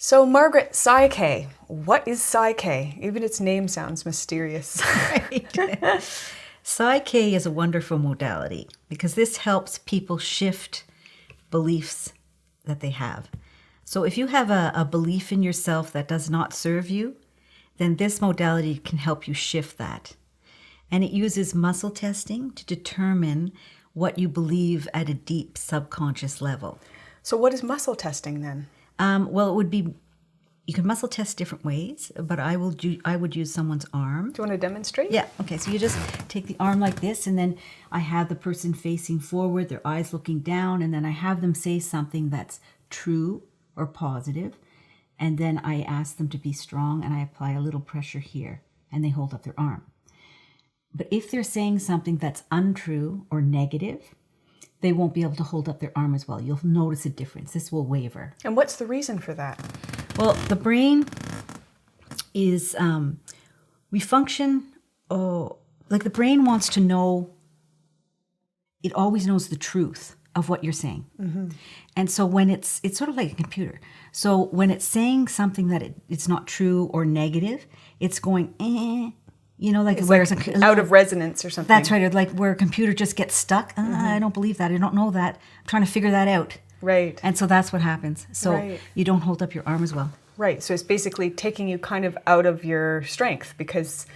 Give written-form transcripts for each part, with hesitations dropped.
So Margaret, PSYCH-K. What is PSYCH-K? Even its name sounds mysterious. Right. PSYCH-K is a wonderful modality because this helps people shift beliefs that they have. So if you have a belief in yourself that does not serve you, then this modality can help you shift that. And it uses muscle testing to determine what you believe at a deep subconscious level. So what is muscle testing then? Well, it would be, you can muscle test different ways, but I would use someone's arm. Do you want to demonstrate? Yeah, okay, so you just take the arm like this, and then I have the person facing forward, their eyes looking down, and then I have them say something that's true or positive, and then I ask them to be strong, and I apply a little pressure here, and they hold up their arm. But if they're saying something that's untrue or negative, they won't be able to hold up their arm as well. You'll notice a difference. This will waver. And what's the reason for that? Well, the brain is, we function, like the brain wants to know, it always knows the truth of what you're saying. Mm-hmm. And so when it's sort of like a computer. So when it's saying something that it's not true or negative, it's going, you know, like, where it's out of resonance or something. That's right. Like where a computer just gets stuck. I don't believe that. I don't know that. I'm trying to figure that out. Right. And so that's what happens. So you don't hold up your arm as well. Right. So it's basically taking you kind of out of your strength because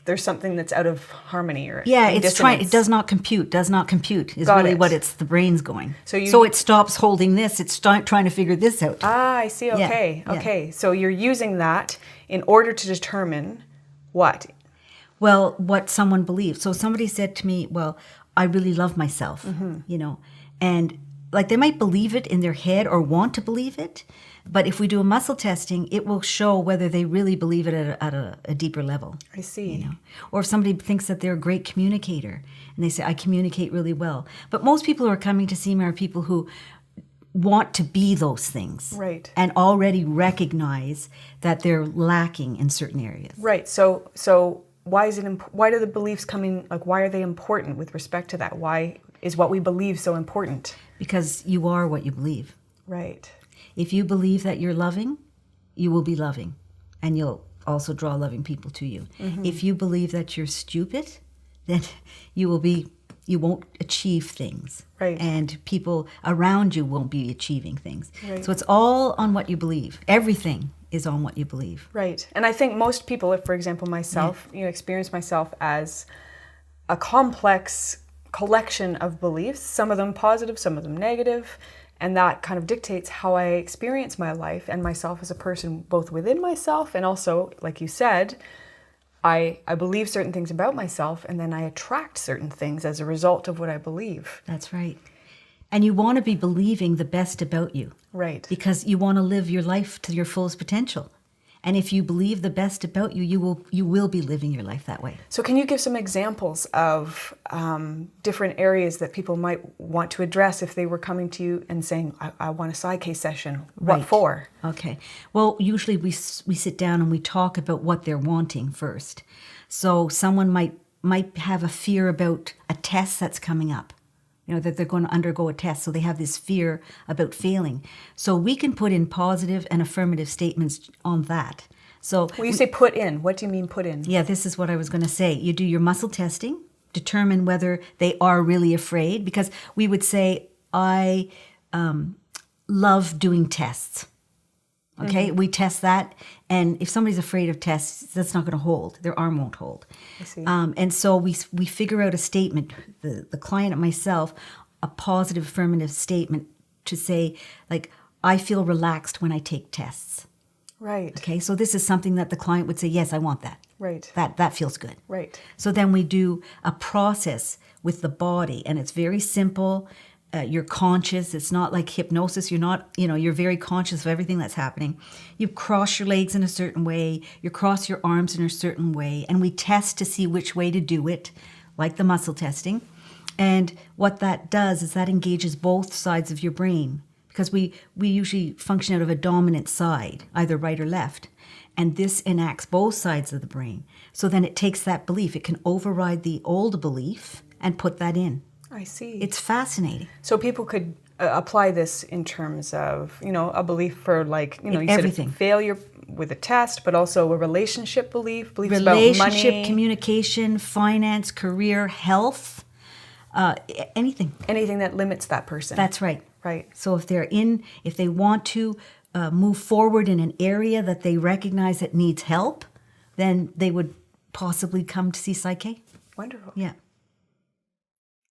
there's something that's out of harmony or it's trying. It does not compute. Does not compute is really what it's the brain's going. So it stops holding this. It's trying to figure this out. Ah, I see. Okay. Yeah. Okay. So you're using that in order to determine what? Well, what someone believes. So somebody said to me, well, I really love myself, you know, and like they might believe it in their head or want to believe it. But if we do a muscle testing, it will show whether they really believe it at a deeper level. I see. You know? Or if somebody thinks that they're a great communicator and they say, I communicate really well. But most people who are coming to see me are people who want to be those things. Right. And already recognize that they're lacking in certain areas. Right. So why is it? Why do the beliefs come in? Like, why are they important with respect to that? Why is what we believe so important? Because you are what you believe. Right. If you believe that you're loving, you will be loving, and you'll also draw loving people to you. Mm-hmm. If you believe that you're stupid, then you won't achieve things. Right. And people around you won't be achieving things. Right. So it's all on what you believe. Everything is on what you believe. Right. And I think most people, if, for example, myself, experience myself as a complex collection of beliefs, some of them positive, some of them negative, and that kind of dictates how I experience my life and myself as a person, both within myself and also, like you said, I believe certain things about myself, and then I attract certain things as a result of what I believe. That's right. And you want to be believing the best about you. Right. Because you want to live your life to your fullest potential. And if you believe the best about you, you will be living your life that way. So can you give some examples of different areas that people might want to address if they were coming to you and saying, I want a PSYCH-K session? What for? Okay. Well, usually we sit down and we talk about what they're wanting first. So someone might have a fear about a test that's coming up. You know, that they're going to undergo a test, so they have this fear about failing. So we can put in positive and affirmative statements on that. So when you say put in, what do you mean put in? Yeah, this is what I was going to say. You do your muscle testing, determine whether they are really afraid, because we would say, I love doing tests. Okay, we test that, and if somebody's afraid of tests, that's not going to hold. Their arm won't hold. I see. And so we figure out a statement, the client and myself, a positive affirmative statement to say, like, I feel relaxed when I take tests. Right. Okay, so this is something that the client would say, yes, I want that. Right. That feels good. Right. So then we do a process with the body, and it's very simple. You're conscious. It's not like hypnosis. You're not, you're very conscious of everything that's happening. You cross your legs in a certain way. You cross your arms in a certain way. And we test to see which way to do it, like the muscle testing. And what that does is that engages both sides of your brain, because we usually function out of a dominant side, either right or left. And this enacts both sides of the brain. So then it takes that belief. It can override the old belief and put that in. I see. It's fascinating. So people could apply this in terms of, a belief for like, you Everything. said failure with a test, but also a relationship beliefs Relationship, about money. communication, finance, career, health, anything. Anything that limits that person. That's right. Right. So if they want to move forward in an area that they recognize that needs help, then they would possibly come to see PSYCH-K. Wonderful. Yeah.